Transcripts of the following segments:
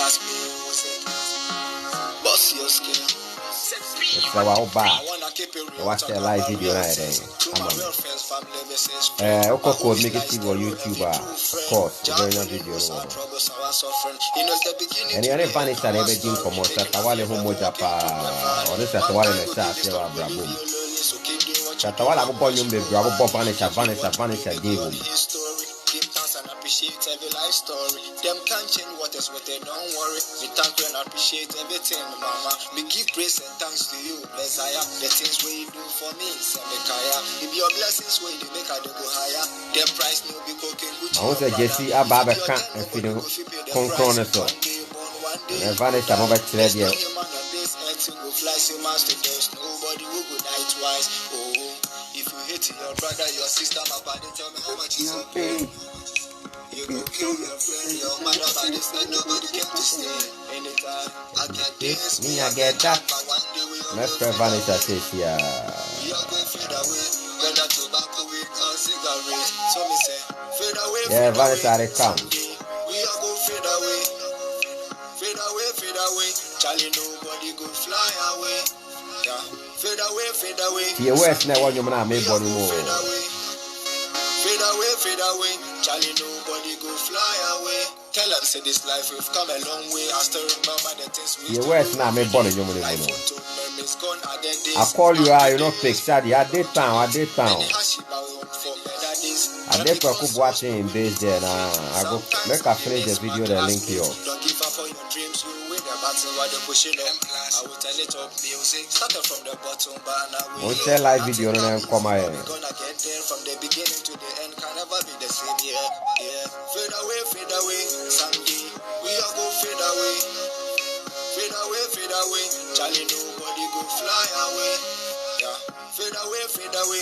Boss your skill. So I'll buy. Watch the live video right there. Oko code make it on YouTube, of course. The very video no one. And the vanish and everything come out. Tatawale homo japa. Or this tatawale me sa sewa brabum. Tatawale abo bonyum be brabo bo vanish again. And appreciate every life story. Them can't change what is what they don't worry. We thank you and appreciate everything, mama. We give praise and thanks to you, Messiah. The things we do for me, Semekaya. If your blessings will you make I do go higher. The price no be cooking. I want to Jesse Ababa can't and feed him concurrent so. And vanish I'm over to radio. Nobody will go die twice. Oh, if you hate your brother, your sister, my body, tell me how much is okay. You go kill your friend, your mother, but they said nobody came to stay. Anytime I get this, me I get that. Let's try Vanessa says yeah. We are going fade away, whether tobacco with or cigarette. So me say, fade away, yeah, Vanessa they come. We are going fade away, fade away, fade away. Charlie, nobody go fly away. Yeah, fade away, fade away. The West now want you man make body more. Fade away, Charlie, nobody go fly away. Tell them, say this life we've come a long way. I still remember the things we the West now make body you man. I call you you not fix that. I did town. I did for watching in base there now. I go make a finish the video the link here. Don't give up on your dreams, you win the battle while they're pushing them. I will turn it up music, started from the bottom, but now we share live video and then come here. We're gonna get there from the beginning to the end, can never be the same, yeah. Fade away, someday we are go fade away. Fade away, Charlie, nobody go fly away. Yeah, fade away,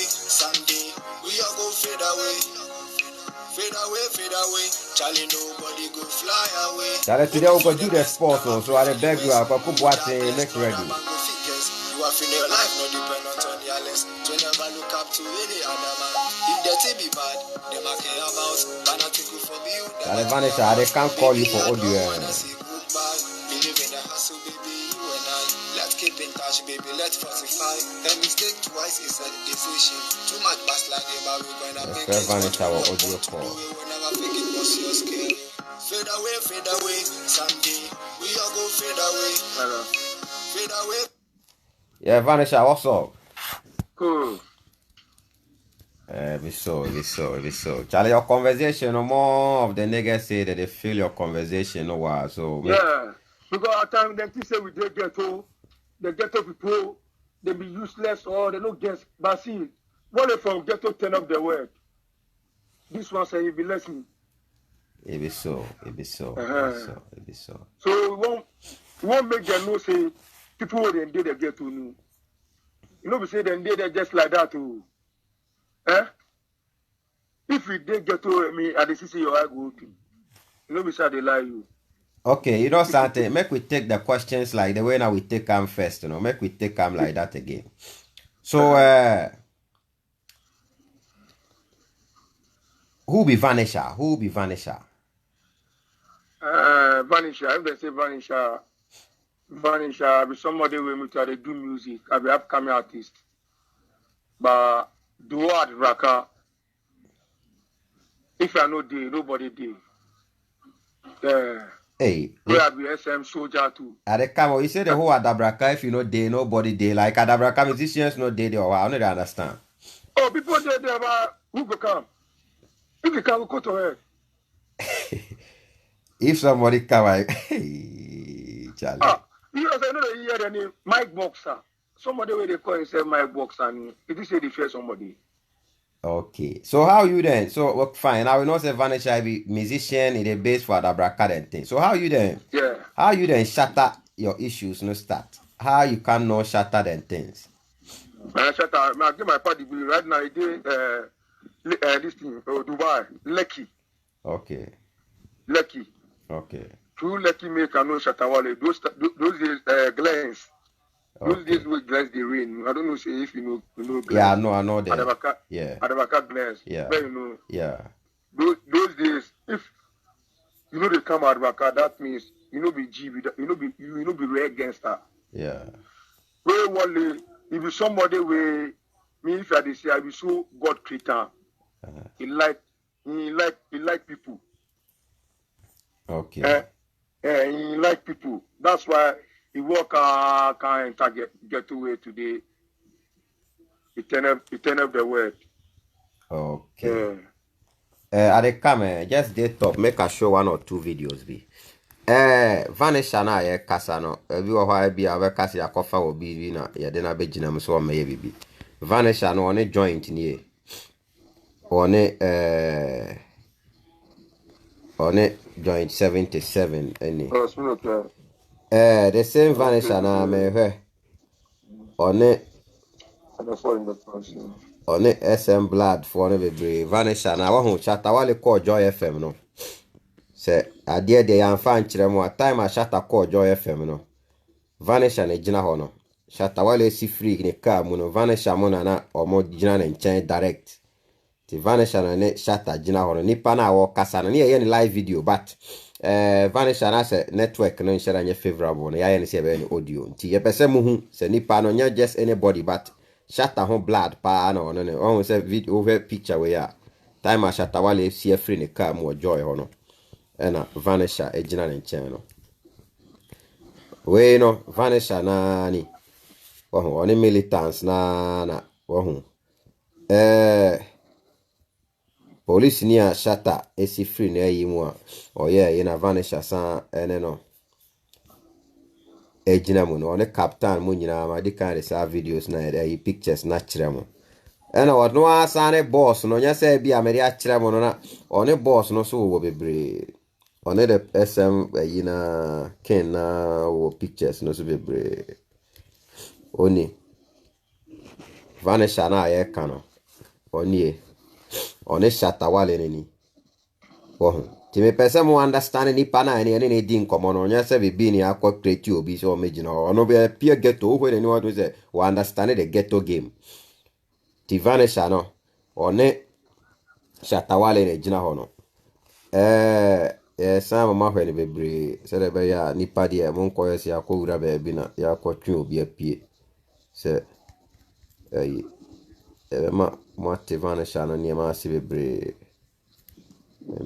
someday we are go fade away. Fade away, Charlie, nobody go fly away. Charlie, today we go do the sport, so I beg you, I go watch the next ready. You are feeling your life not dependent on the others. To never look up to any other man. If the thing be bad, they might care about. But nothing good from you. Charlie Vanessa, they can't call you for audio. Believe in the hustle, baby, you and I. Let's keep in touch, baby, let's fortify. A mistake twice is a decision. Too much backsliding, but we're gonna make it. Vanessa, our audio call. We'll never make it was your scale. Fade away, someday we are go fade away. Fade away. Yeah, Vanessa, what's up? Cool. Be so. Charlie, your conversation, no more of the niggas say that they feel your conversation, no while. So yeah, because at times them say we dey ghetto, the ghetto people they be useless or they no get. But see, when they from ghetto turn up the word, this one say you be listening. It be so. So we won't make them know say people who they did the ghetto know. You know we say they did it just like that too. If we did ghetto me, I see your eye go open. You know we say they lie you. Okay, you know something. Make we take the questions like the way now we take them first. You know, make we take them like that again. So who be Vanessa? Vanisha, if they say Vanisha, I be somebody with me to do music. I be upcoming artist. But do at Raka. If I know day, nobody day. Hey, we have the SM soldier too. At the camera, you say the whole Adabraka, if you know day, nobody day. Like Adabraka musicians, no day, or I don't understand. Oh, people there, who will come? If you can go to her. If somebody come, hey, Charlie. You know, I know you hear the name Mike Boxer. Somebody where they call himself Mike Boxer, and it is say they fear somebody. Okay, so how you then? So well, fine. I will not say Vanessa be musician in the base for Adabraka and thing. So how you then? Yeah. How you then shatter your issues? No start. How you cannot shatter them things? I shatter. I give my party right now. This thing, Dubai, Lekki. Okay. Lekki. Okay. True Lekki make a no Shatawale. Those glens. Those days with glens they rain. I don't know if you know glens. Yeah, I know that. Adabaka, yeah. Adabaka glens. Yeah. But you know. Yeah. Those days, you know they come out back. That means you know be G, you know be rare gangster. Yeah. Where one if you somebody where me if I say I be so God creator. He like people. Okay. He like people. That's why he work can enter get away today. He turn up the word. Okay. I dey come just dey top make I show 1 or 2 videos be. Vanisha na ye kasa no. Bi wo hwa bi a we kasa ya kofa obi bi na ye de na be gina so o meye bibi. Vanisha no one joint ni e. One joint 77 any. The same Vanisha na me hwe. One SM Blood for ne bebre. Vanisha na wa hu chata wale call Joy FM no. Se ade de yan fa nkyere mu a time a chata call Joy FM no. Vanisha na gina ho no. Chata wale si free ne car mu no. Vanisha mo na omo gina na nchen direct. Ti Vanisha na ne chata gina ho no. Nipa na wo kasa na ne ye ne live video but Vanisha na se network no nhyera nye favorable no. Ya ye ne se be ne audio. Ti ye pese mu hu se nipa no nya just anybody but Shatta hon blood pa na ono ne on se video over picture we ya time a Shatta wale see free ne car mo joy hono na Vanisha ejina ne nchen no we no Vanisha na ni wo oni militants na wo police ni a Shatta esi free na yi mu a oye na Vanisha sa ene no ejina mu no one captain mu nyina ma di kan sa videos na e pictures na kire mu ena what no asane boss no nya se bia me ya kire mu no na one boss no so wo bebre one the SM yina ken na wo pictures no so bebre oni Vanisha na ye kano oni one Shatta wale ni wo ti me pese mo understand ni pana ni di nkomo no nya se bibi ni akọ create obi so megina ono be pia ghetto who ni what say we understand the ghetto game ti Vanisha no one Shatta wale ne gina ho no sama ma hwe ni bebre se de be ya nipa de mo nko yesi akọ be bi na ya akọ twen obi apie se ma ti Vanisha no ni ma si bebre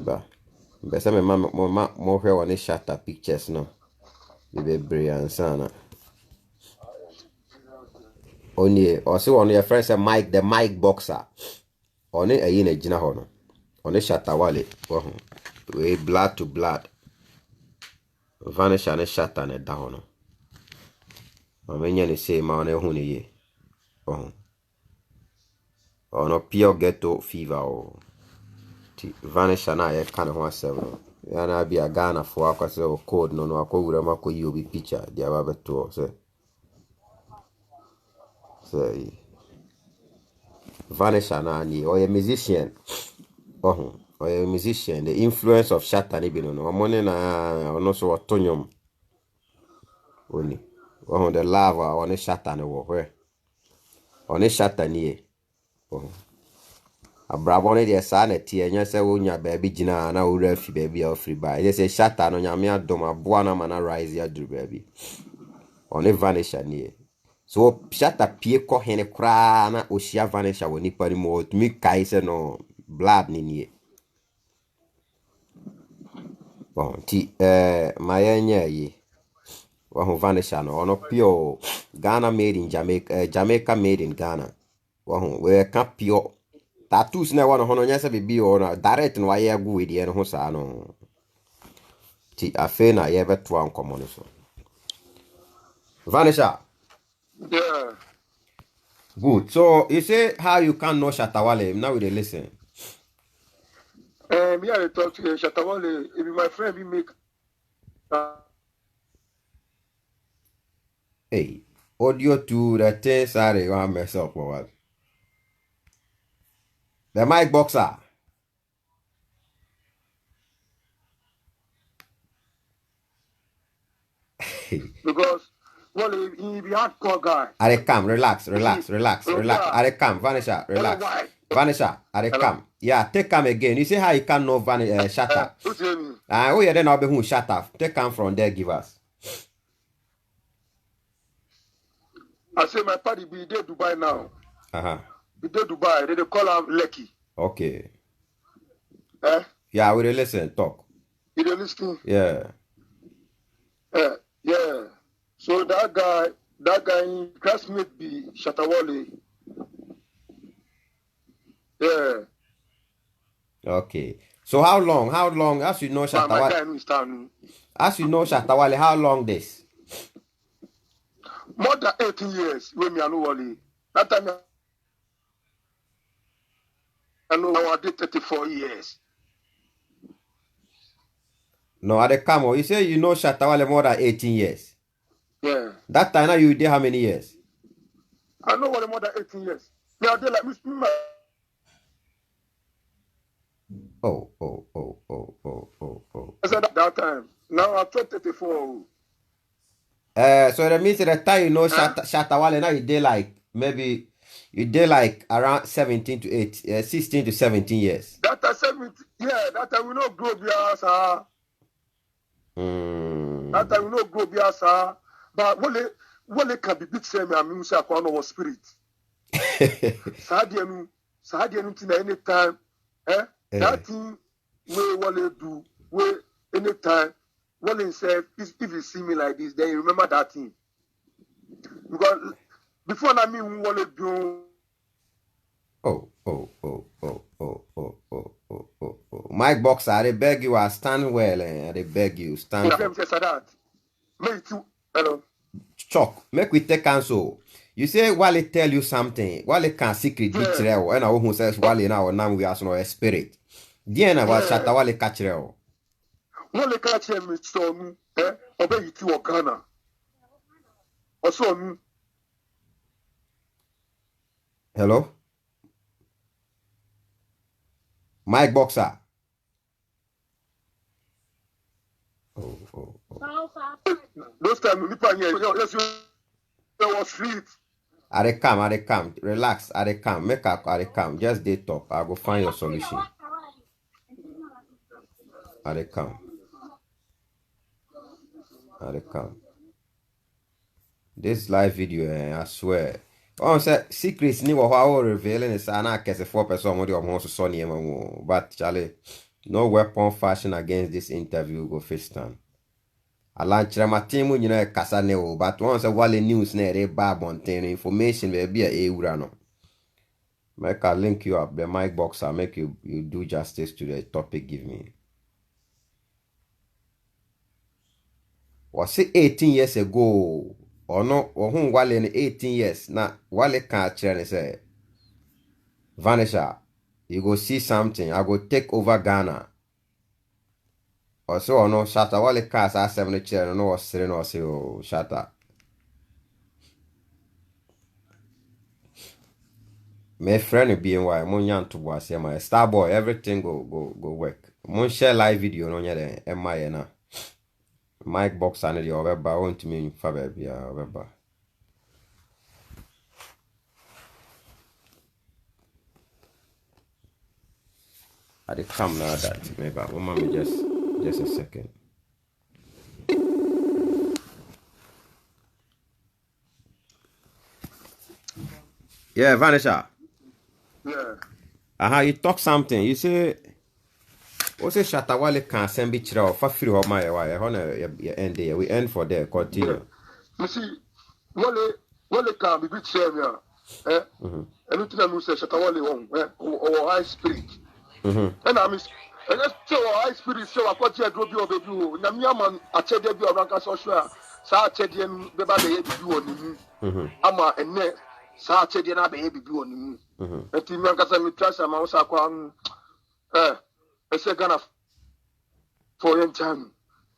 ba Besa me mo hwe one Shatta pictures no. Bebre ansana. Oni o se one your friend say Mike the Mike boxer. Oni eyi na gina ho no. Oni Shatta wale wo ho. We blood to blood. Vanisha ne Shatta ne da ho no. Amenya ne say ma one hu ne ye. Oh. Ono pure ghetto fever o. Vanisha na ye kind of one seven. Yana be a Ghana for akase o code no akọ wura mako yi obi picture dia ba beto so Vanisha na ni o ye musician o ye musician the influence of Shatta ni bi no omone na ono so otonyom oni the love on Shatta ne wo hwe on Shatta ni e abrabone de sa na tie nya se wo nya ba bi gina na wo rafi ba bi free by they say Shatta no nyame adom aboa na mana rise ya duru ba bi on Vanisha ni so Shatta pie ko hene kra na ohia Vanisha woni pari mo tumi kai se no blood ni ni bon ti mayenya yi wo Vanisha no ono pure Ghana made in Jamaica Jamaica made in Ghana wo we can pure tattoos na wana hono nyasa bibi ona direct no aye agu wedi no ho sa no ti afe na ye beto an komo no so Vanisha Yeah. good so you say how you can know Shatta wale now we dey listen Me I talk to Shatta wale if my friend we make hey audio to the thing sorry you want mess up for what the mic boxer because well he be hardcore guy. I come relax. I come Vanisha relax. Vanisha I come Yeah, take him again. You say how you can know Shatta. Oh yeah, then I'll be who Shatta. Take him from there, give us. I say my party be there Dubai now. Uh-huh. Be there Dubai. They call him Lekki. Okay. Eh? Yeah, we listen, talk. You dey listen? Yeah. Yeah. So that guy, classmate be Shatawale. Yeah. Okay. So how long, as you know Shatawale? As you know Shatawale, how long this? More than 18 years when me anu wale. That time I know I did 34 years. No, at the camo, you say you know Shatawale more than 18 years. Yeah. That time now you did how many years? I know what more than 18 years. Me I did like me. Oh. I said that time. Now I'm 34. So that means that the time you know Shatawale now you did like maybe you did like around 16 to 17 years. That time 17, yeah, that time we no grow beyond sir. That time we no grow beyond sir. But what they can be big say me I mean say I no spirit. Sadienu tina anytime. That thing we wale do we anytime. Well, himself, if you see me like this, then you remember that thing. Because before I mean, what do? Oh. Mike Boxer, I beg you, I stand well, I beg you, stand. Me too. Hello. Chuck, make we take cancel. You say Wale tell you something. Wale can secret beach reo. And I who says Wale now we ask no a spirit. Diana was Shatawale catch reo. Wale catch him with some obey you to Ghana. Or so. Hello? Mike Boxer. Oh. Those time, yes, you was street. I come. Relax, I come. Make up, I come. Just they talk. I go find your solution. I come. This live video, I swear. On say secrets ni wo how revealing is na kese 4% what you want to so near but Charlie, no weapon fashion against this interview go face stand. Alanchira matimu nyina kasa ne o but once a Wale news na re ba bonten information be bia e wura no. Make I link you up the Mike Boxer make you do justice to the topic give me. Was it 18 years ago? Or no, or whom Wale in 18 years. Now, Wale can't tell say, Vanisha, you go see something. I go take over Ghana. Or so, or no, Shatta, Wale can't say 7 chair, no, or sitting or say, oh, Shatta. My friend being why, Munyan to was my Starboy, everything go work. Mun share live video, no, yeah, MI na. Mike Boxer and the other won't mean for baby. I come now that maybe mommy just a second. Yeah, Vanisha. Yeah. You talk something. You say o say Shatawale can send be chira fa free ho my why you end there. We end for there. Continue. You see, Wale can be bit shame ya. Anything I say Shatawale won or high spirit. And I miss and let's say high spirit say what you do be obedu. Na me man a chede bi oranka so sure. Sa chede en be ba be bi woni. Ama enne sa chede na be bi woni. Enti me anka say me trust am so akwa I say Ghana for young time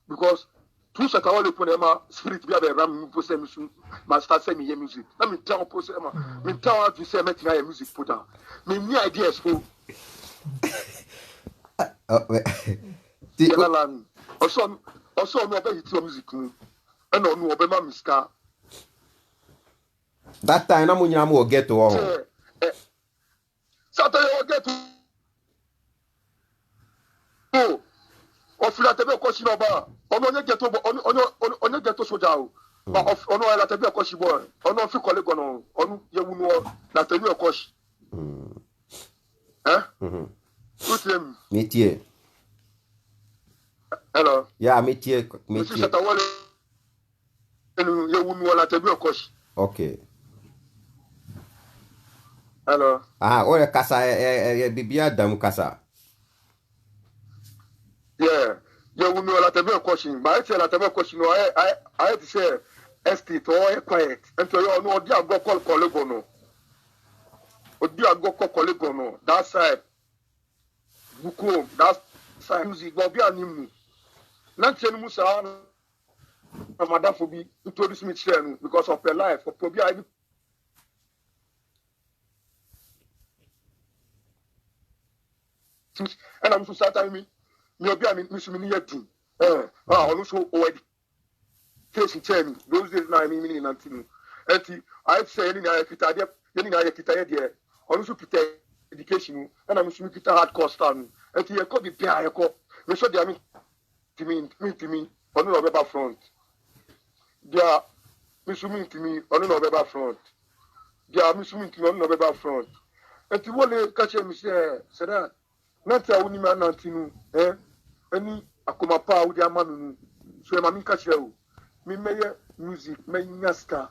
because two Shatawale put them spirit be a ram for some master send me music. Let me tell post them. Me tell how to say make my music put down. Me new ideas for. Also me be hit music and no be ma miska. That time na munya mo get to all. Saturday get to ofila tebe ko shi ba ono nye geto ono geto soja o ba ono la tebe ko shi bo ono fi kole gono ono ye wunu na tebe ko shi utem métier hello yeah métier si ta wale ye wunu la tebe ko shi okay hello ore kasa bibia dam kasa yeah ye wunu la tebe ko shi ba ite la tebe ko shi no I to say estate or quiet and to you no dia go call kolego no odi ago call kolego no that side buko that side music go bi animu na tenu musa na madam for be introduce me to because of her life for probi I and I'm so sad time me obi am me so me ni yedin onu so already case chain those days na me ni nantinu enti I say ni na kita de ni na kita ye de onu so kita education and I'm so kita hardcore stand enti ye ko bi bia ye ko me so de am timi onu no be front dia me so mi timi onu no be front dia me so mi timi onu no be front enti wole ka che mi say that nata woni ma nantinu ani akoma pa udi amanu so e ma mi ka che o mi meye music me nyasta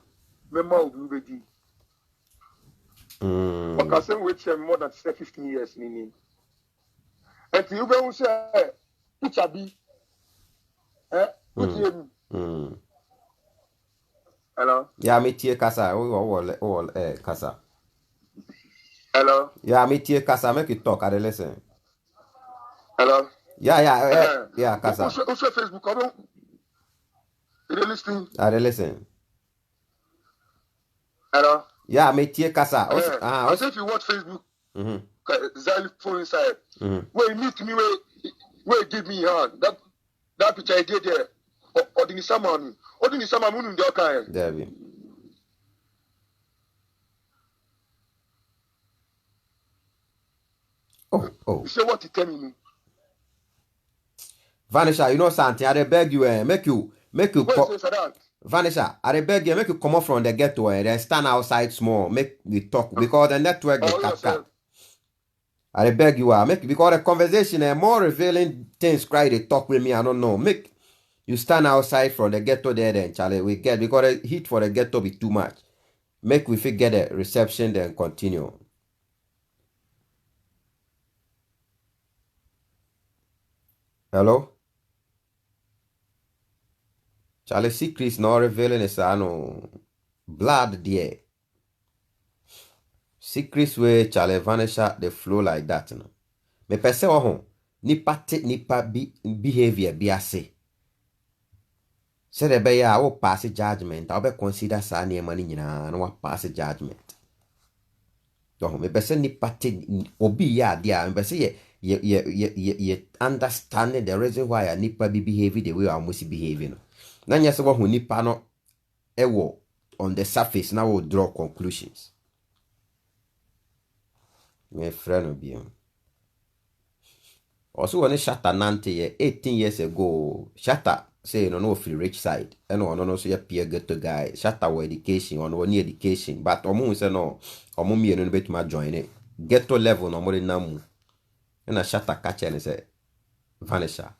me ma obi bedi because some which more than 15 years ni and you be who say picture bi hello yeah métier kasa o kasa hello yeah métier kasa make you talk I dey listen hello yeah kasa also Facebook come you listening I dey listen hello yeah métier kasa I say if you watch Facebook xylophone inside where you meet me where give me hand that picture I did there odini sama munu ndi oka David oh you say what you tell me Vanisha, you know something, I beg you make you Vanisha, I beg you make you come up from the ghetto and then stand outside small, make we talk because the network get cut. I beg you because the conversation more revealing things cry they talk with me, I don't know. Make you stand outside from the ghetto there then Charlie we get because the heat for the ghetto be too much. Make we get a reception then continue. Hello? Charlie secrets not revealing is blood there. Secrets way Charlie Vanisha they flow like that no. Me pese ho nipa behavior bi ase. Say the be ya wo pass judgment, I be consider sa na ema ni nyina na wa pass judgment. Don't me pese nipa obi ya dia me pese ye understanding the reason why nipa be behaving the way I must behaving. Na nya se wo nipa no ewo on the surface now will draw conclusions. My friend will be also when Shatta Nante 18 years ago, Shatta say no feel rich side. And no so your peer get to guy. Shatta wa education on one education. But omu say no, omu me no bet ma join it. Get to level no more namu. And a Shatta catch and say Vanisha.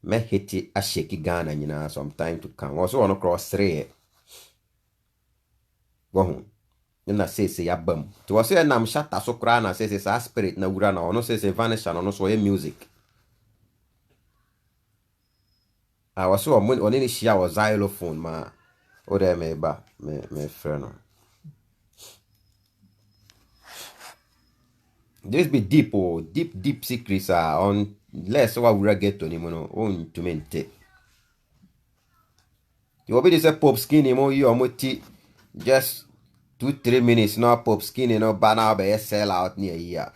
Me hiti a shaky Ghana nyina some time to come. Also on cross 3. Go home. Na say ya bam. To say na Shatta so kra na say sa spirit na wura na ono say Vanisha no so ye music. I was so on any share was xylophone ma. O de me ba me friend. This be deep secrets are on less what we get to him on to mente. You will be this pop skinny mo you are muti just 2-3 minutes no pop skinny no banner be sell out near here.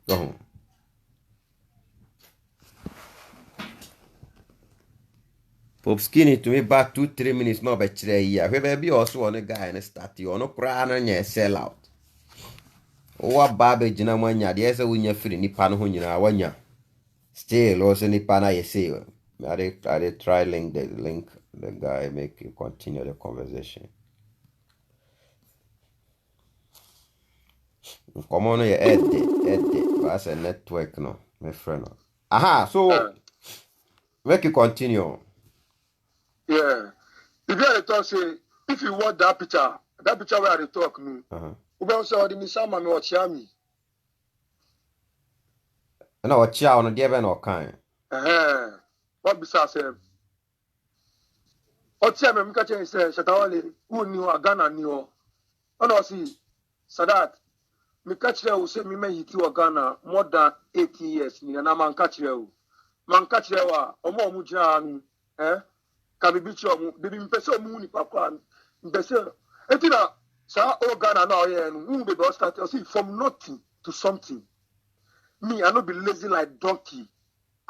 Go pop skinny to me back 2-3 minutes no be chire here. We be also on a guy and start you no cry and sell out. Owa babe jina mwanya de ese wunya firi nipa no ho nyina wanya Still, also nipa na you see. I did try link the guy make you continue the conversation. Come on, you edit. That's a network, no, my friend. Aha, so make you continue. Yeah. If you talk say, if you want that picture where they talk, no. Ube also the misama me ochiami. Na ochia ono die be na okan. What bisa say? Ochia me mka chen say Shatawale who ni o Ghana ni o. Ono si Sadat me catch you say me hiti o Ghana more than 80 years ni na man catch you. Man catch you wa omo jina anu ka bi bichi omo bi mpese omo ni papa mpese etina sa o Ghana na o ye no be do start see from nothing to something. Me, I not be lazy like donkey.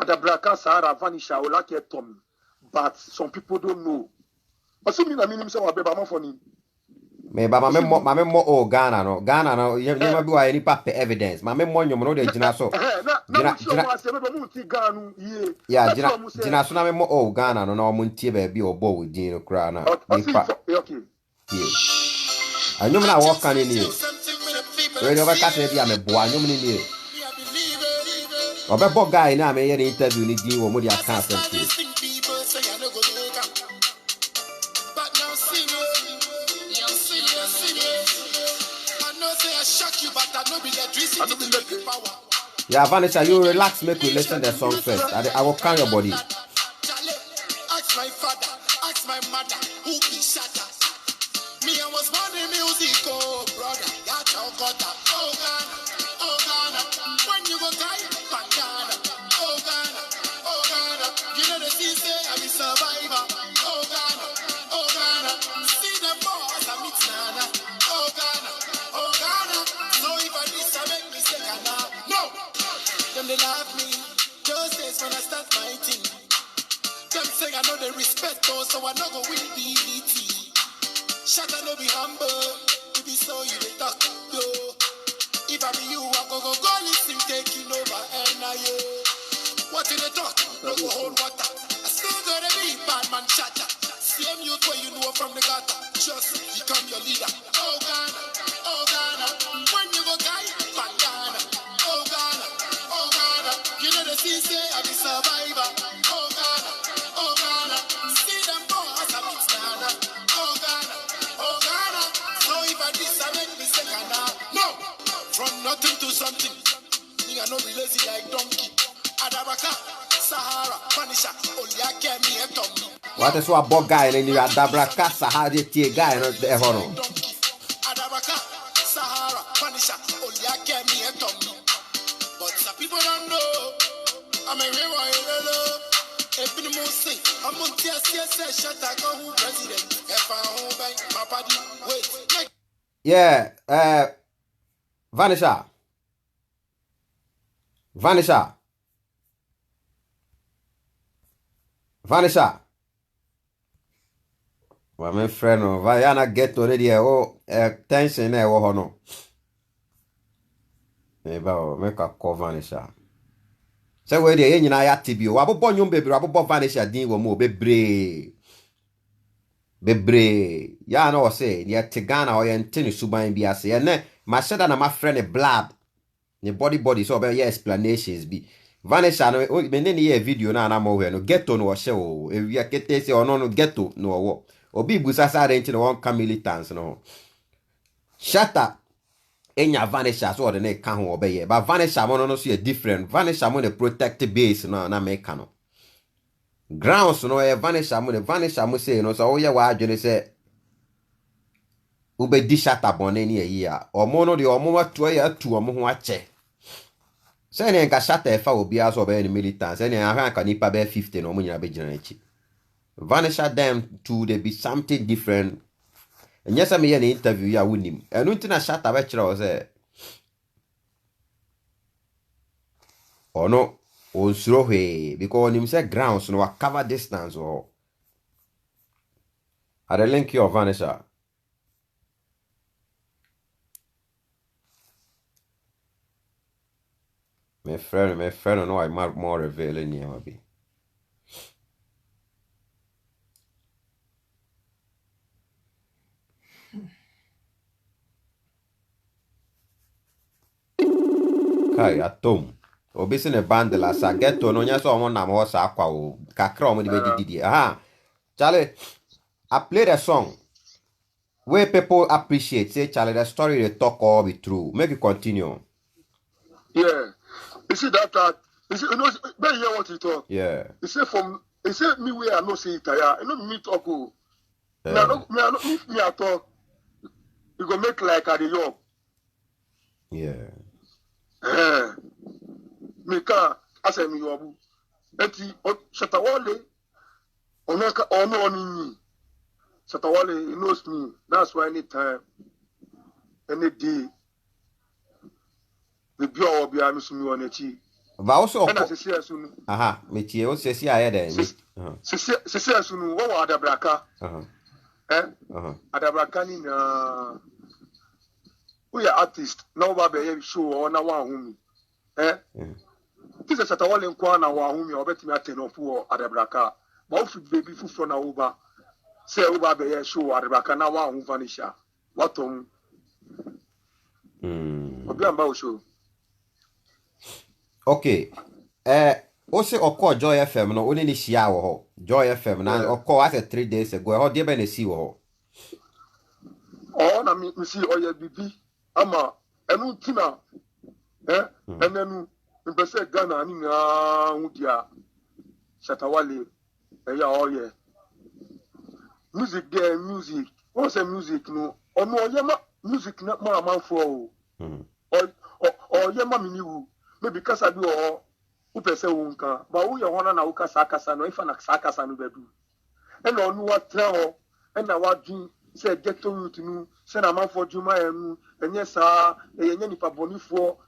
Adabraka Sahara vanish, I will like it Tommy. But some people don't know. But some mean I mean himself a baby funny. Me ba mame mo o Ghana no. Ghana no ye ma bi wa any paper evidence. Mame mo nyom no de gina so. Yeah, gina so na me mo o Ghana no na o muntie ba bi obo we din no kra na. Okay. Yeah. Anyom na wo kan ni. We do ba ka se bi a me bo anyom ni. Obebo guy na me here interview ni din wo mo dia kan asem. Yeah, Vanessa, you relax, make we listen the song first. I will count your body. Ask my father, ask my mother, who be shatter. Me, I was born in music, oh brother. That's how God, oh Ghana. When you go die, Ghana, oh Ghana. You know the sea say I'm a survivor, oh Ghana. See the boss, I'm it's Nana, oh Ghana. So if I miss, I make mistake, no. Them they laugh me, those days when I start my thing. Them say I know they respect us, so I know go win BET. Shut up, no be humble. If you so you the talk, yo. If I be you, I go listen, taking over, and I what in the talk? No go hold water. I still gotta be bad man chatter. Same youth where you know from the gutter. Just become your leader. Oh Ghana. When you go guy, Ghana. Oh Ghana. You know the sea say I be survivor. Oh Ghana. See them boys, I meet Ghana. Oh Ghana. So if I diss, I make mistake no. From nothing to something. Nigga no be lazy like donkey. Adabraka, Sahara, Panisha, Oliake me and Tommy. What is what bog guy in the Adabraka Sahara tie guy no the horo. Adabraka, Sahara, Panisha, Oliake me and Tommy. But some people don't know. I'm a real one. If you don't say, I'm on TSS, shut up, who president. If I hold back my party, wait. Yeah, Vanessa. Well, my friend, Vayana get already tension there, oh no. Maybe make a call Vanessa. Say where the yen na ya tibio. Wabo nyom bebre, wabo Vanessa din wo mo bebre. Ya no say, ya Tigana or yentini suban bi ase. Ene ma sheda na my friend blab. The body so be explanations be. Vanessa no me ne ye video na mo we no ghetto no she o. E wi akete se ono no ghetto no wo. Obi busasa rent no one militants no. Shata enya Vanessa so de na ka ho obeye. But Vanessa mo no so different. Vanessa mo the protect base na make no. Grounds no e Vanessa mo say no so ye wa adwene say ube di shata bone ni eyi a. Omo no de omo wato ya atu omo ho ache. Say ne nka shata e fa obi aso be ni militants. Say ne aha ka nipa be 50 no mo nyina be gina echi. Vanessa them to they be something different. And yes, I mean an interview ya with him. And until shut up say oh no, on slow because him say grounds no cover distance or I the link you of Vanessa. my friend, no, I'm more revealing here, maybe. Kai, atom. Obisi ne bundle asa get to no nya so omo na mo sa akwa o kakra omo de be didi. Aha. Charlie, I played a song where people appreciate. Say, Charlie, the story they talk all be true. Make it continue. Yeah. You see that you see, you know, but hear what he talk. Yeah. He say me where I no say it ya. You know me talk oh. Me I talk. You go make like at the yob. Yeah. Me can ase me yobu. Eti Shatawale ono oni. Shatawale he knows me. That's why anytime, any day, the bio obi amisumi on echi. But also, aha, me tie o se si aye de. Se asunu wo wa adabraka. Adabraka ni na we are artist. Now ba be show or na wa humi. This is Shatawale nkwa na wa humi obetimi ateno fu adabraka. Ba ofi baby fu na uba. Say uba be show adabraka na wa hu vanisha. Watom. Obi amba o show. Okay. Also oko Joy FM no only ni shia wo ho. Joy FM na oko as 3 days ago. Ho de be na si wo ho. Oh na mi si oye bibi ama enu tina enenu mbese Ghana ni na hudia Shatawale ya oye. Music there music. What's the music no? Ono oye ma music na ma manfo o. O ye ma miniwu. Maybe kasa bi o upese wonka ba wo ye hona na wo kasa no ifa na kasa no bedu e na onu watra ho e na wadun se ghetto youth nu se na manfo juma enu enye sa enye nipa bonifo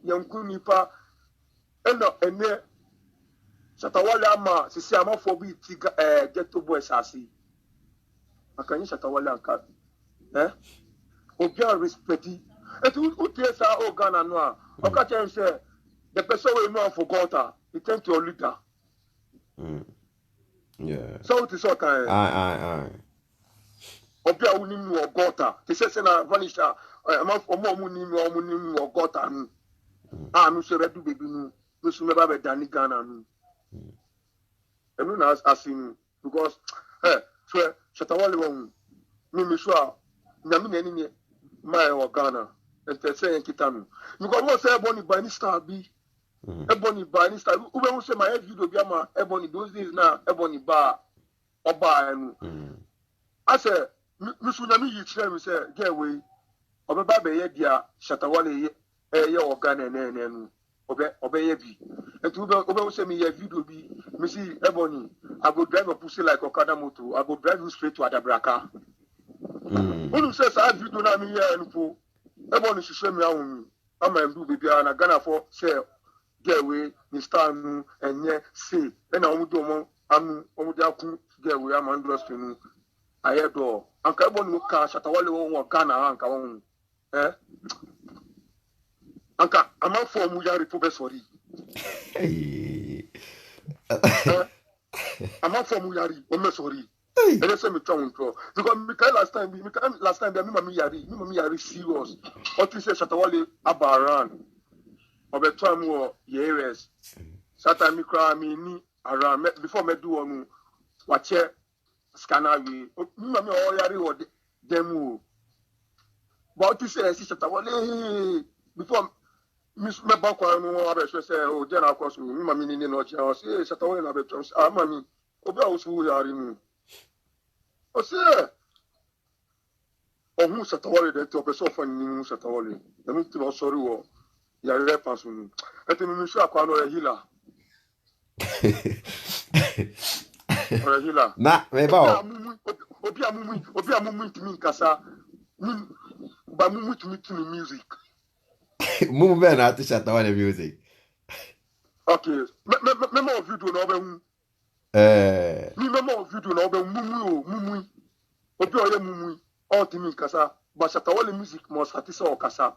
yanku nipa e na ene Shatawale ama sisi amanfo bi ti ghetto boys asi akanyi Shatawale anka obi a respecti. Et who tells our Ghana no? Okay, say the person we know for Gota, he tend to a leader. Yeah. So it is okay. Aye. Obia uni mu Gota. They say na vanisha. Among omo ni mu Gota nu. No se redu baby nu. No se meba be dani Ghana nu. Emi na asinu because so Shatawale won. Me sure nyami na ni my Ghana. And say kitanu. You got what say Ebony Bani Star be. Ebony Bani Star. Ube mo say my video be ama Ebony those days now Ebony ba oba enu. I say Misunya mi yichire mi say get away. Obeba be ye dia Shatawale ye Ghana enu. Obe ye bi. And ube say me ye video be. Me see Ebony. I go drive a pussy like Okada moto. I go drive you straight to Adabraka. When say say video na me ye enu. Ebony shishwe mi awumi ama mdu bibi na Ghana for say get away ni star nu enye say e na omudo mo anu omudo akun get away ama industry nu ayedo anka Ebony no ka Shatawale won Ghana anka won anka ama for mu yari po be sorry ama for mu yari o me sorry. And they say me try because last time me mami yari serious. What we say Shatawale abaran. Obe try mo years. Satan me cry me ni around before me do onu wache scanner we. Me mami o yari o demo. But we say Shatawale before me back kwa no abe say o je na akoso me mami ni no che o say Shatawale na be try mami obi a usu yari mu. O say ohun Shatawale de to person for ni Shatawale e mi ti lo sorry wo ya re pasu ni e te mi sure akwa no e hila o hila na me ba obi amumu ti mi nkasa ni ba mumu ti mi music mumu be na to Shatawale music. Okay me mo video na obe hu mi me mo video na obe mumu obi oye mumu all ti mi nkasa but Shatawale music must satisfy okasa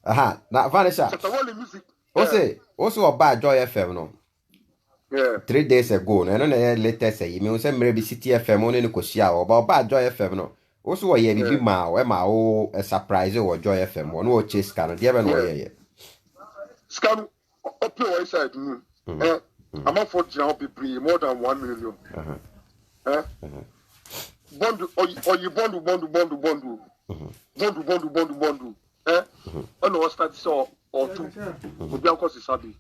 Aha, na Vanisha. Shatawale music. Also about Joy FM no. Yeah. 3 days ago, no na latest say me say maybe City FM only no kosia about Joy FM no. Also we ye bibi ma we ma o a surprise or Joy FM one o chase can dey even we Scan up your inside me. I'm not for job be more than 1 million. Bondu or you bondu. Bondu. On was start so or two. Obi anko si sabi.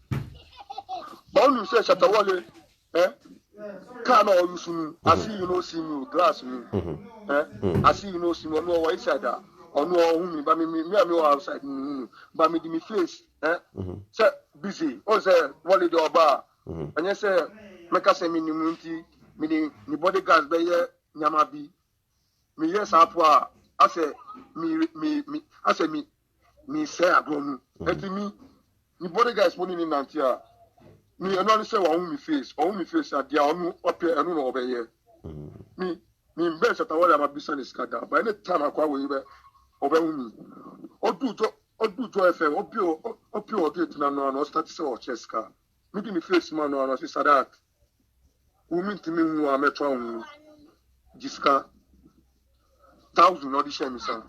But when you say Shatawale, can all you see, I see you know see me glass me. I see you know see me no why side that. Or no me but me outside but me me face say busy. O say what the oba. And you say make us say me ni body gas be ye nyama bi. Me yes apwa I say me say agonu. Eti me ni body gas money ni nantia. Me another say wa me face at dia onu opia enu no obeye. Me best at all am business kada. By any time akwa we be obehumi. Odu jo FM opio get na no start say o cheska. Me di me face man no say sadat. Umi ntimi hu ametwa hu. Jiska 1,000 no di share me sa.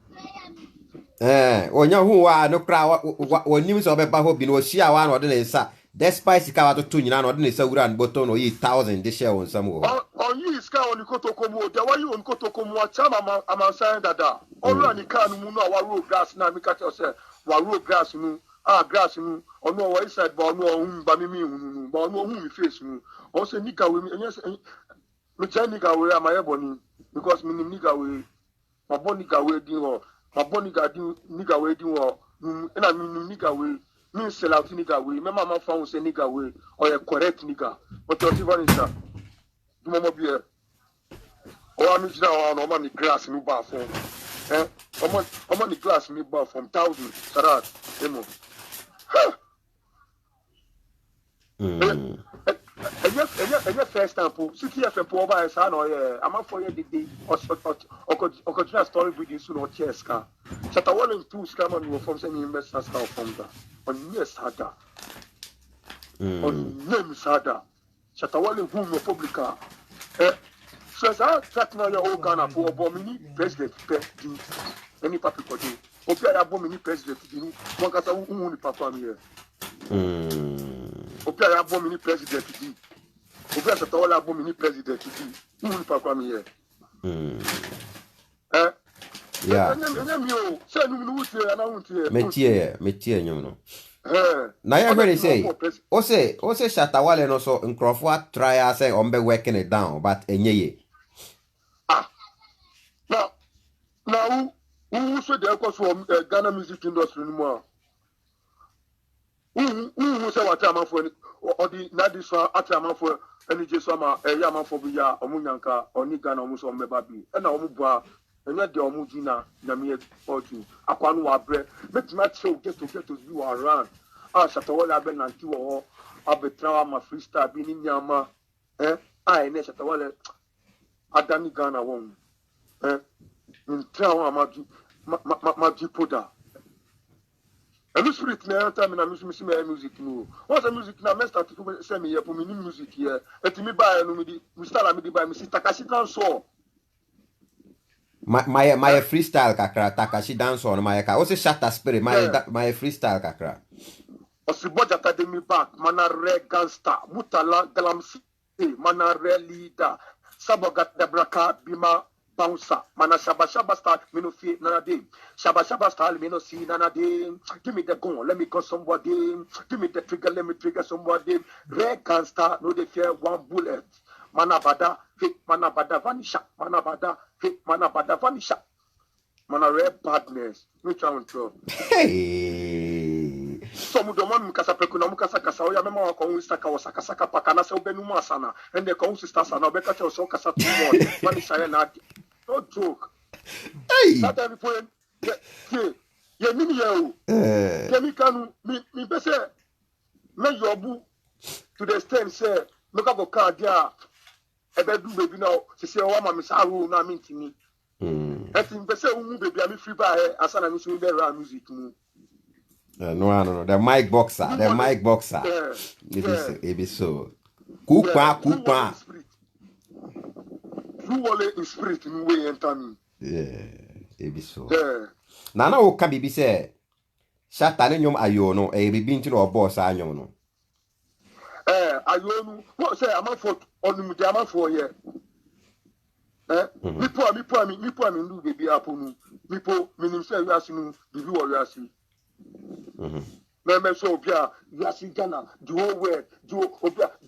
Onya hu wa no kra wa nim so be ba ho bi no hia wa no de ne nsa despite sika wa to nyina no de ne sa wura no boto no yi 1,000 de share won sam wo on yi sika on kotokomo de wa yi on kotokomo a chama amansan dada olu ani ka no mu no wa road grass na mi ka tell say wa road grass nu grass nu onu wa inside ba onu ohun ba mi hunu ba onu ohun mi face nu o say nika we me tell nika we am ayeboni because me nika we ma boni ka we din ho ma boni ga din nika we din ho na me nika we me sell out nika we me mama found say nika we or a correct nika but your Vanisha do mama be o am jina o no ma ni grass mi ba fun o ni glass mi ba from 1,000 sarat emo Eye first time po City FM po over esa na oye ama for ye dey okotra story video so no cheska Shatawale two scam and from say investors start from that on yes hada on name sada Shatawale who no publica so sa track na your old Ghana for bomini president di any papi ko dey opi ya bomini president di won ka sa hu ni papa mi here opi ya bomini president di opi ya Shatawale bomini president di hu ni papa mi here yeah metie nyom no na ya hwere say o say Shatawale no so nkrofo try say on be working it down but enyeye now who so dey cause from Ghana music industry no more who say what am for or the na this one atama for any jesu ma ya ma for biya omunyanka oni Ghana omu so meba bi na omu bua enya de omu gina na me otu akwanu wa bre metima show get to be around Shatawale abe nanti wo abetra ma freestyle bi ni nyama ene Shatawale adani Ghana won ntrawo amaju poda elu spirit na time na music no what's music na me start to say me here me music here etimi buy no me di style me di buy me si Takashi dance my freestyle kakra Takashi dance on my ka o se shatter spirit my freestyle kakra Osiboj Academy back mana re gangster mutala galamsi mana re leader sabogat debraka bima bouncer mana shaba style me no feel nana day shaba style me no see nana day give me the gun let me gun somebody give me the trigger let me trigger somebody re gangster no dey fear one bullet mana bada vanisha mana bada vanisha mana re badness no challenge so mudomon mukasa pekuna mukasa kasa oya mema wa ko wisaka wasaka pakana se obenu masana ende ko sister sana obeka cho so kasa too much vanisha na no joke that every point ye mini ye o kemi kanu mi pese me yobu to the extent say make go car dia ebe du baby now se o ma me saru na mi ntimi eti pese wu baby ami free ba asana mi so be ra music mu No. The mic boxer. It be so. Coupon. Who wale in spirit in way enter me. Yeah, it be so. Yeah. Nana o ka bibi say. Shata ne nyom ayo no. Bibi nti no boss anyom no. Ayo no. What say am for onum de am for here. Me po mi ndu bebi apo nu. Me po minim say we asinu bibi wo we asi. Me so obia we asi Ghana the whole world. The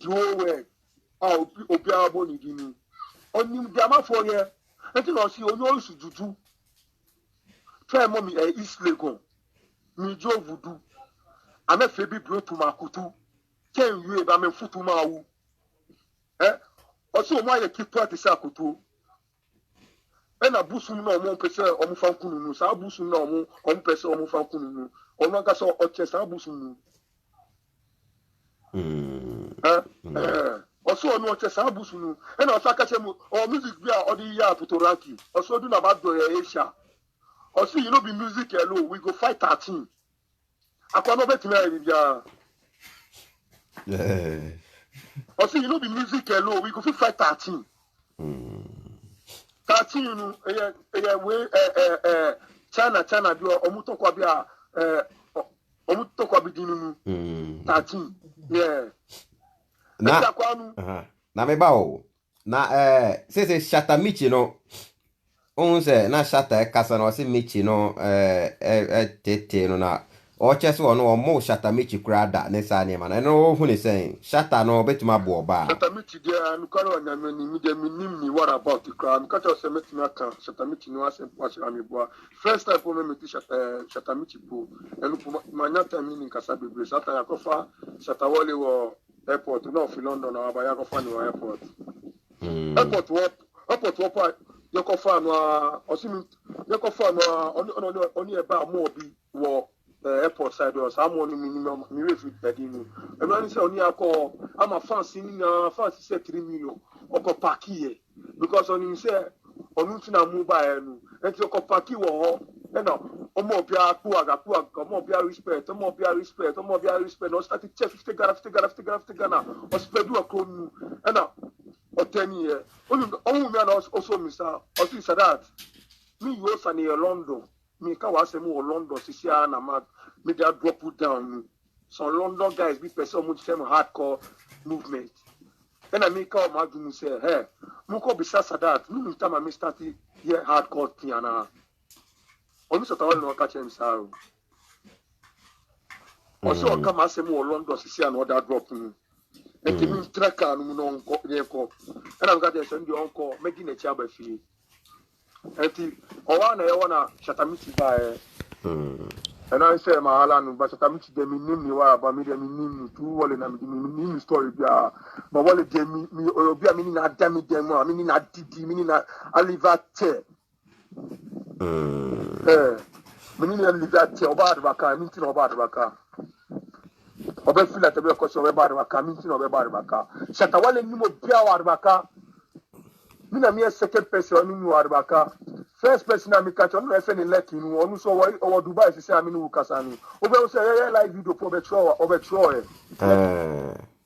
whole world. Obia aboni dinu. Onim de am for here. Enti no si onyo su juju. Try mommy East Legon. Mi jo vudu. Ame febi bro to makutu. Ken you ba me futu ma wu. Oso mo aye kipu ati sa kutu. Na busum na omo pese omo fankunu nu. Sa busum na omo pese omo fankunu nu. Ono ga so oche sa busum nu. Oso onu oche sa busum nu. Na oso aka se mu o music bi a odi ya Putoraki. Oso do na ba do ya Asia. Oso you no be music alone. We go fight 13. Akwa no betime ya bibia. Also, you know the music alone, we go fight 13. 13, you know, China do omutokwa bia omutokwa bidinu 13. Yeah. Na me ba o. Na se Shatta Michi no. On se na Shatta kasa no se Michi no tete no na. O chese ono o mo Shatta Michi krada ne sa ne ma na no hu ne sen Shatta no betuma bo ba Shatta Michi dia nukaro anyame ni mi de minim ni what about the crime ka cho se metime aka Shatta Michi no asem kwachira mi bo first time for me meti Shatta Michi po enu po manyata mi ni kasa bebre Shatta yakofa Shatta Wale wo airport no fi London na aba yakofa ni airport airport wo yakofa no osimi yakofa no oni eba mo obi wo airport side or someone me refit bedinu everyone say oni akọ ama fancy na fancy say 3 million oko park here because oni say onu ti na mobile nu enti oko park wo ho na omo bia ku aga omo bia respect no start to check 50 Ghana o spread do akonu na o 10 year onu me na also mr o see that me you also near London me ka wa se mu London sisi na ma me dey drop it down so London guys be person much same hardcore movement and I make ka ma do say hey mu ko bisa Sadat me time me start here hardcore thing na onu so tawo no ka chem sa o so ka ma se mu London sisi na other drop nu e ti mi tracker nu no nko ye ko and am ka dey send you onko make na chi abafi eti owa na ye na Shatta Michi ba and I say mahala no but Shatta Michi de mi nim ni wa ba mi de mi nim tu wole na mi nim story bia but wole de mi obi a mi ni na da mi de mo mi ni na didi mi ni na alivate mi ni na alivate oba adbaka mi ti na oba adbaka oba feel that be ko so oba adbaka mi ti na oba adbaka Shatta Wale ni mo bia wa adbaka mi na mi second person ni wa adbaka first person na mi catch on no FN elect nu onu so o Dubai se ami nu kasa ni o be say live video for betro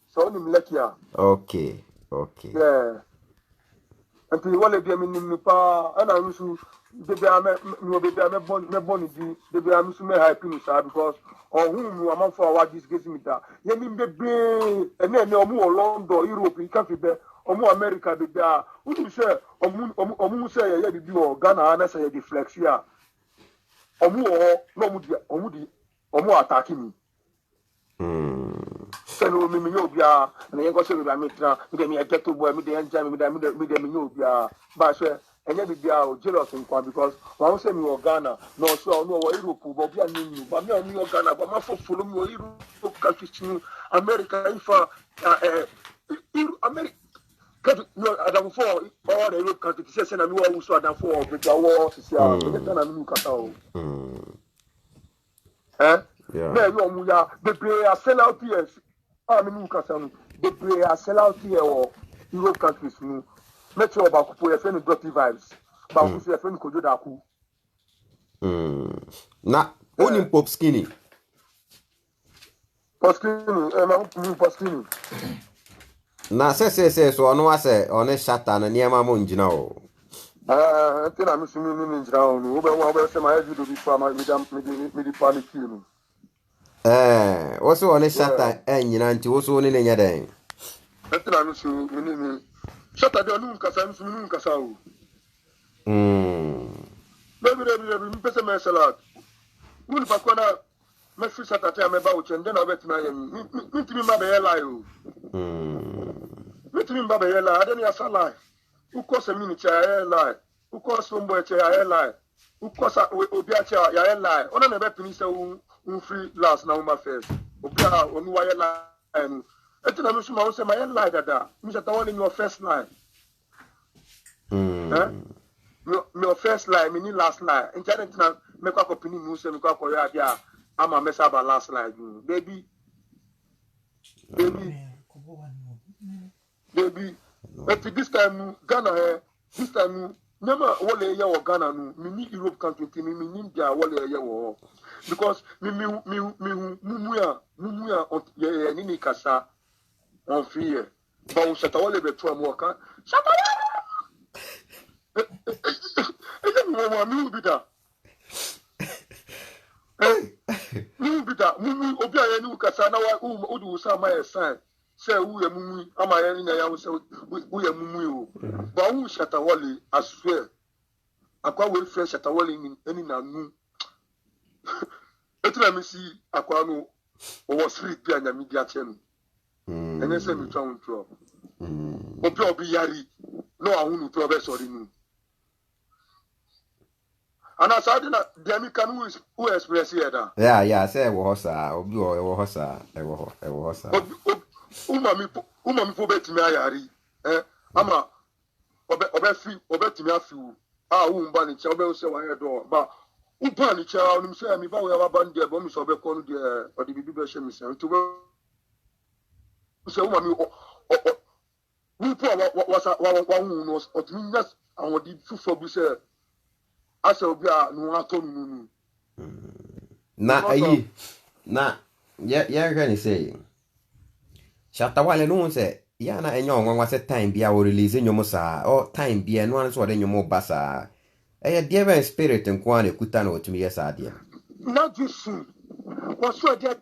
so ni mi leki ya okay yeah and people wale bi mi ni pa ana nsu de bi ame mi obi bi ame bon di de bi ame su me hype ni sa because ohun mu am for our this get me da ye mi bebe ene omu London Europe ka fi be omu America be da unu se omu se ye bi o Ghana na se ye di flex ya omu no omu attack me se no mi nyo bia na ye go se be amitra mi de mi get to boy mi de enja mi de mi nyo bia ba se enye bi bia o jealous nkwa because one say mi o Ghana no so no o Europe but bia ni ba mi o ni o Ghana but ma follow mi o Europe country America ifa America no adam for all the Europe country say na mi wa so adam for be ja wo sisi a me Ghana mi kata o na yo mu ya the player sell out here a mi nu kasa no the player sell out here o Europe countries nu metro ba ku po e fe ni dirty vibes ba ku se e fe ni kojo da ku na onim Pop Skinny Paskini. Na se so ono ase one shata na niema mo njina o. Tina mi sumi ni njira onu. Obe se ma eju do before ma mi di panic you. Oso one shata enyina nti oso ne nya den. Tina mi sumi ni shata de onu nkasa mi sumi nkasa o. Baby, mi pese me salad. Mun pa kona me fi shata te ameba o chende na bet na yem. Mi timi ma be yela yo. Mi timi ma be yela, adeni asala. Uko se mini cha yela. Uko sombo cha yela. Uko sa obi a cha yela. Ona na be pini se free last na uma first. Obi a onu wa yela. Etina mi suma o se ma yela dada. Mi shata wale your first line. My first line, me last line. Internet na me kwa kopini mu se me kwa koya dia ama me saba last line. Baby. But this time Ghana this time nema wole ya wo Ghana no me ni Europe country me ni India wole ya wo because me mumu ya ye ni kasa on fear. Ba un shata wole be to amoka. Shata mi ubida. Mumu obi aye ni ukasa na wa udu usa ma e sign. Say who ye mumu ama ye ni ya say who ye mumu o. Ba wu shata wole I swear. Akwa we fresh shata wole ni eni na nu. Etra mi si akwa no o street bi anya media chenu. Ene se mi twa untro. Obi yari no ahunu to be sorry nu. And I said that Demi can who express here that. Yeah, say was obi o hosa e wo hosa. Umami fo betimi ayari. Ama obe timi afiu. Umba ni cha obe se wa hedo ba umba ni cha onim se mi ba we aba ban de bo mi so be konu de odi bibi be she mi se. To se umami we po wa hu no otimi nas awon di fufo bi se asa obi a no ato nunu na ayi na ya can say Shatta Wale no say ya na enyo onwa se time bia o release nyomo sa o time bia no an so de nyomo basa e de ben spirit nko an ekuta na otumi yesa de na jisu was so de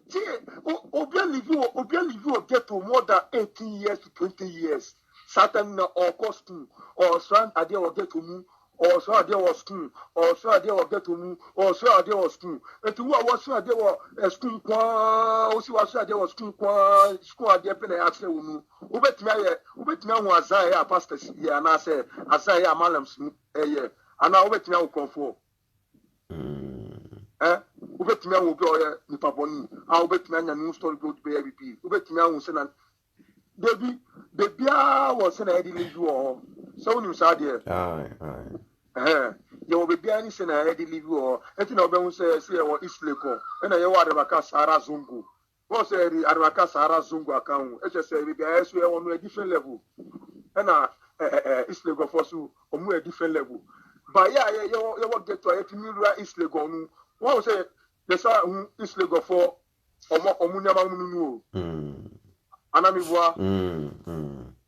obi live o get to more than 18 years to 20 years Satan na or costume or strand ade o get to mu or so ade was school or so ade o get to mu or so ade was school etu wa was so ade was school kwa o si was so ade was school kwa school ade pe na ya tse wo mu obetimi hu azai ya pastors ya na say azai ya malams ye ana obetimi hu konfo obetimi hu obi oye nipa boni obetimi anya new story go to baby obetimi hu se na baby was na edi live o so unu sa de ye baby ani se na edi live o eti na obe hu se e wo isleko na ye wa Arabaka Sahara Zungu wo se Arabaka Sahara Zungu account e se baby I so e wo no a different level na isleko for so omu a different level but yeah ye wo get to eti mirror isleko nu wo se the sa isleko for omu nyama nu anamibua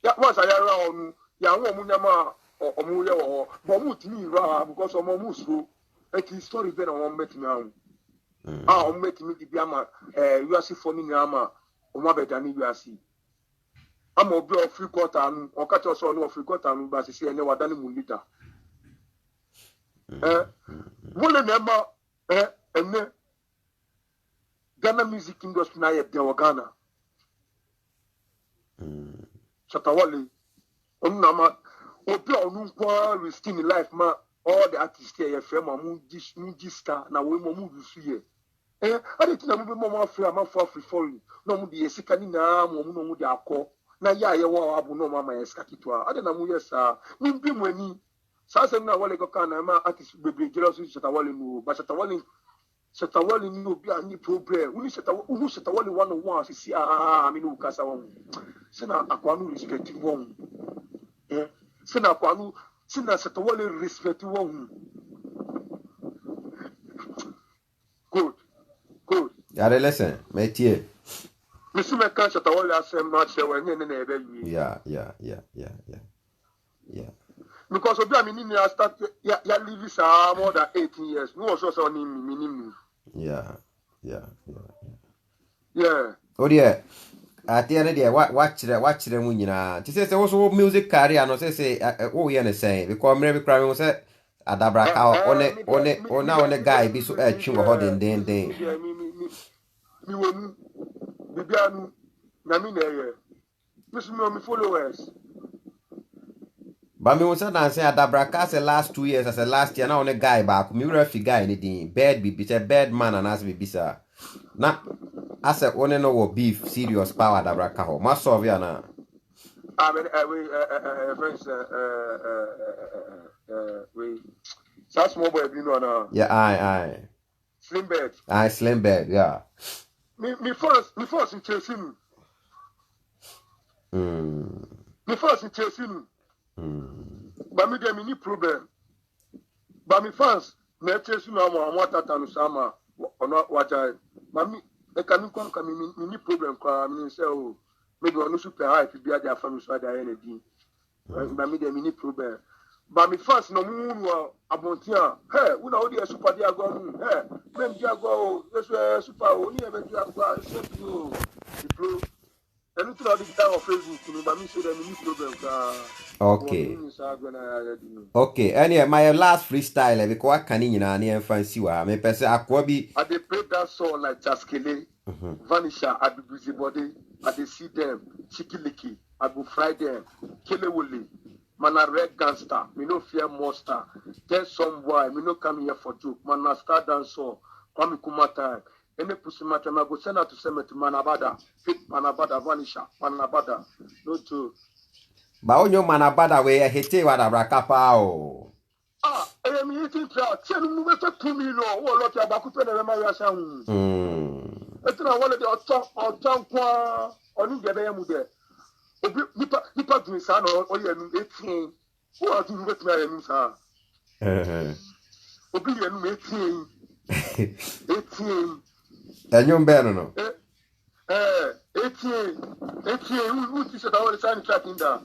ya once I ra onu ya won omu nyama omu ye wo but mu timi ra because omu musro eti story be na won metimi ahun omu metimi di biama wiase for ni nyama omu abedani wiase ama obi o free quarter anu o ka cho so no free quarter anu ba sisi ene wadani mu leader wole na ma ene Ghana music industry na ye de Ghana Shatta Wale onama obi onu kwa risking life ma all the artists here frame mu star na we mo mu dusu ye ade tina mu be mo afra ma for free falling no mu de sika ni na mo mu no mu de akọ na ya ye wo abu no mama ye sika kitwa ade na mu yesa mu bi mu ani sa se na Wale go kana ma artist bebre jira so Shatta Wale no ba Shatta Wale ni obi ani problem uni Shatta Wale 101 sisi mi no kasa won sina akwanu respect won sina akwanu sina Shatta Wale respect won good Yare listen, metie. Missy McCann shut all last match when you never. Yeah. Because of that, I started ya live more than 18 years. No was also minimum. Yeah. Yeah. Oh dear. At the end of the day, watch them when you know. She says also music career, no say, oh, you're saying, because maybe crying was it. Adabraka on a guy be so chungo holding then. Me wonu bibianu na me na ye. Me followers. But me was saying Adabraka say last 2 years as a last year now on a guy back. Me refi guy anything bad be a bad man and as be sir. Na as a one no beef serious power Adabraka ho. Ma solve ya na. I mean friends we such small boy be no na. Yeah, aye. Slim bed. Aye, slim bed, yeah. Me first in Chelsea. Me first in Chelsea. But me get many problem. But me fans, me Chelsea no mo tata no sama ono wacha. But me e can come many problem kwa me say oh maybe ono super high if be aja family so ada energy. But me get many problem. But me fans no mu abontia. Hey, we know the super dia go hey, men dia go yes super oni e be dia go so pro. And to the guy on Facebook, but me say there many problem Okay, anyway, my last freestyle because I can't even any fancy wa. Me person akwabi. I dey play that song like Jaskele, Vanisha, I be busybody, I dey see them, Chikiliki, I go fry them, Kelewole, man a red gangster, me no fear monster, get some boy, me no come here for joke, man a star dancer, Kwame Kumata. Any pussy matter, I go send her to send me to Manabada, Manabada, Vanisha, Manabada, no joke. Ba onyo Manabada we hete wa Adabraka pa o. I am eating trout. Tell me what to me, no. What lot of Bakupe and Marasa. It's not one of the Otankwa or Nigga Mude. Nipa doing son or you 18. Who are doing with my Musa? Obian 18. And you better no. 18. Who is it? Our sign tracking down.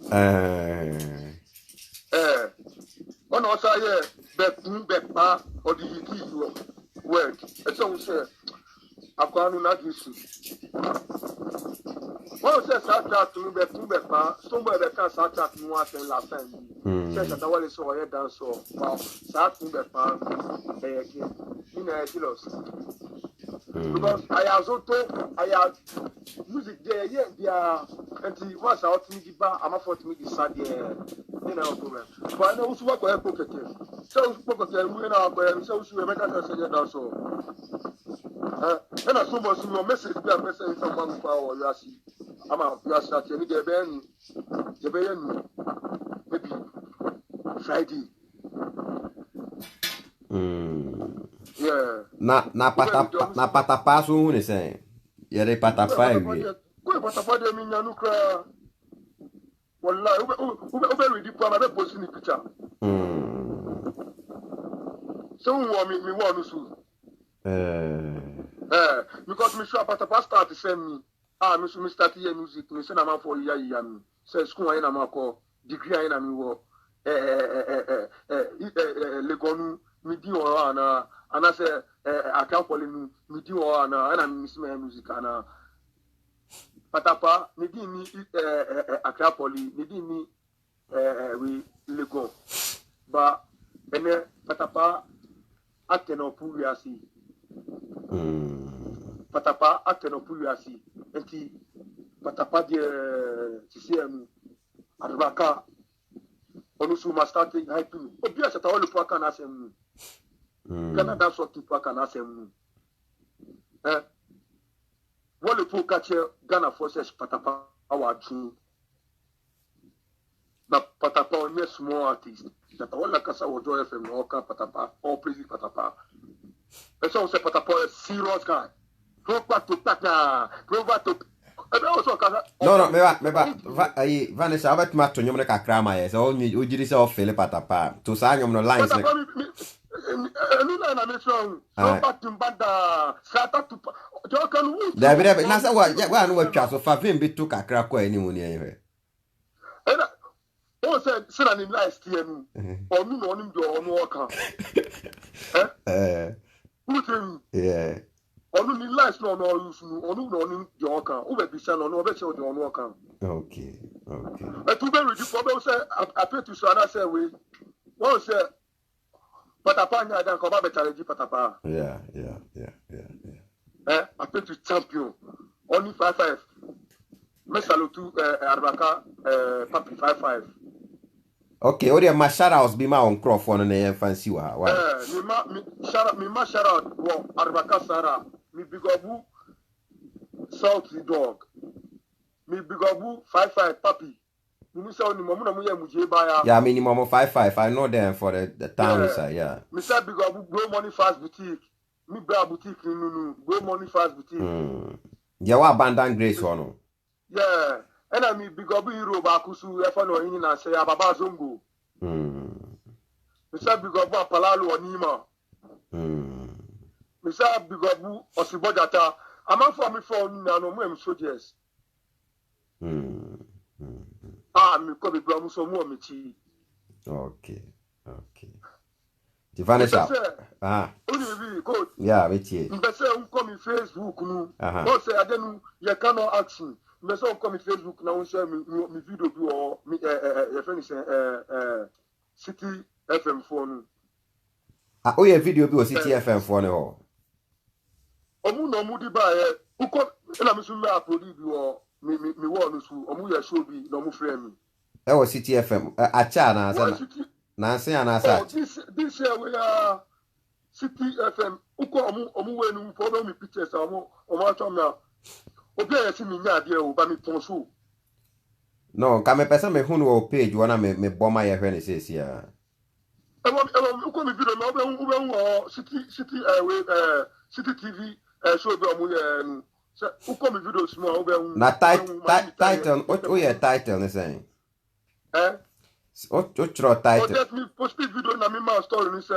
On also here, Bepa or the key word. That's all we say. I can't not use it. What says that to me, Bepa, somewhere that can start at me once and last time. Says that I want to saw a dance or start to Bepa in a kilos. Because I have music there, yeah, and once I want to meet the bar, I'm afford to meet the sad, you know, problem. But I know who's what I have pocket. So, pocket, we know, so she will make us say that so. And as soon as your message, be a message from one power, you see. I'm out, you are starting to get maybe Friday. Yeah. Na patapa so ni say. Yere patapa wi. Ko patapa de mi nyanu kra. Wallahi, ube ready for na be post ni picture. So me want to because me sure patapa start to send me. Me start here music. Me say na man for year me. Say school na ma ko degree na me wo. Legonu me di o na and I say I can't call him me di o na and I miss my music na patapa me di ni Akropoli me di ni we Lego ba ene patapa atenopu yasi patapa atenopu yasi enti patapa de TCM Adabraka onusu mastati hyping obi asata wole po aka na asem Canada so to po aka na asem wole po kache Ghana forces patapa awaju na patapa onye small artist that wole kasa wojo FM no ka patapa all praise patapa eso se patapa serious guy No, Vanessa, about my to you kakra my so ujiri se ofele patapa. To sa nyom no lines. na me so batim banda sata to jo kan wu David na say wa no watwa so fa vim bi to kakra kwa ani mu ne ehwe ena o se na ni last year nu onu no onim do onu oka Putin yeah onu ni last no no use nu onu no onim do oka o be bi sa no no be se o do onu oka okay to be ready for be say appear to so na say we one say Patapa nya dan ko ba be challenge Patapa. Yeah. Appear to champion. Only 5-5. Mesalo to Arbaka Papi 5-5. Okay, ori ma shout outs bi ma on Crawford na yen fancy wa. Mi ma shout out wo Arbaka Sara, mi bigobu Salty Dog. Mi bigobu 5-5 Papi. Yeah, minimum of 5-5. I know them for the town side, yeah. Mr. Bigobu, Grow Money Fast Boutique. Me bra boutique, Grow Money Fast Boutique. Yeah, what abandon grace one? Yeah, and I mean Bigobu Hero Bakusu, Efano in and say Ababa Zongo. Mr. Bigobu Apalalu or Nima. Mr. Bigobu Osibojata. I'm not for me for no soldiers. Me come bra so mo me chi. Okay. Vanessa. Yeah, we tie. Mbese come Facebook nu. O say adenu ye cannot action. Mbese come Facebook na won share me video bi o me your friend say City FM phone. O ye video bi o City FM phone ho. Omu no mu di ba e uko na me so me upload bi o me wo no su omu ya show bi no mu frame me. E wo City FM acha na asa na say na asa. This year we are City FM uko omu we no for me pictures omu acho me obi ya si mi nya ade o ba mi ton so. No, ka me pesa me hunu o page wana me boma ye hwe ne sesi ya. Uko mi video me obi City City TV show bi omu ye uko mi video small obi na title o ye title ne say. O tro title. Let me post video na me ma story ni say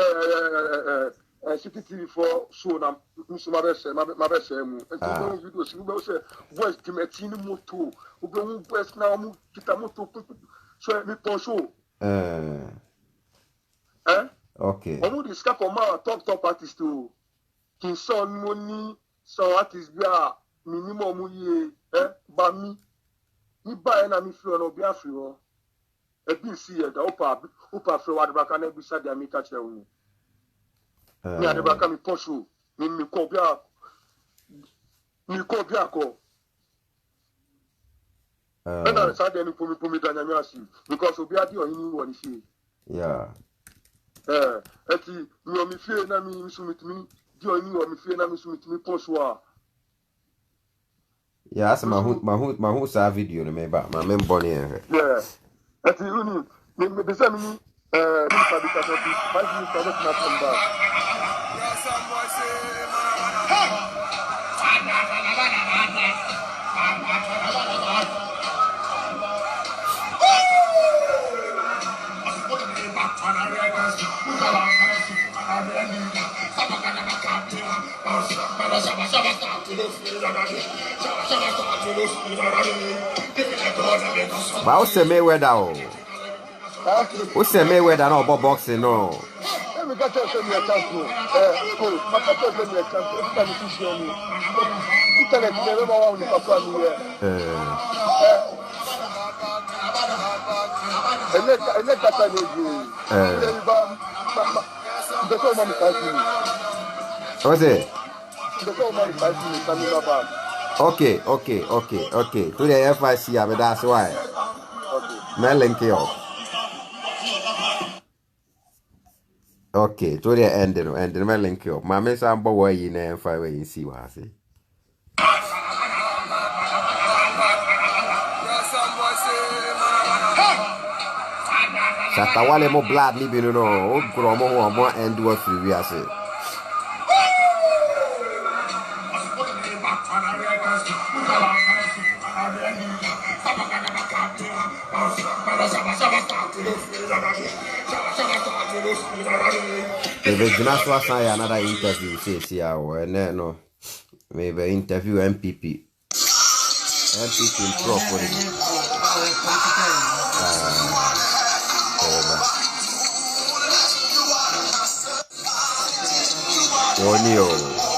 City TV for show na musuma be say ma be say mu. Enti video si be say voice timeti ni moto. Obi un voice na mu kita moto so me pon show. Okay. Omu discuss for ma top artist to kin son money so artist bi a minimum ye ba mi ni ba na mi fi ono bi afri ho e bi si e da opa fre wa de baka na bi sa de amika che wo ni ade baka mi posho mi ko bi ako na sa de ni pomi da nyame asi because obi ade o yin wo ni fi yeah eti mi o mi fi na mi sumitimi di o ni o mi fi na mi sumitimi posho a. Yeah, that's my who saw video no me ba my men bonny here. Yeah. Ati uni me be say me ni pa bi ka so 5 minutes ago na come back. But what's the Mayweather? What's the Mayweather no about boxing no? Me got to send me a chance no. My got to send me a chance. If I need to show me. Internet never want to papa me here. And let that time the so many 5 minutes. What's it? The so many 5 minutes coming back. Okay. To the FIC, but that's why. Okay. Me link you up. Okay, to the end, me link you up. My miss I'm boy in and five way you see what I say. Shatawale mo blood ni bi no o gro mo end wo free we ase. Maybe Joshua say another interview says here no maybe interview MPP Prof for it. Onio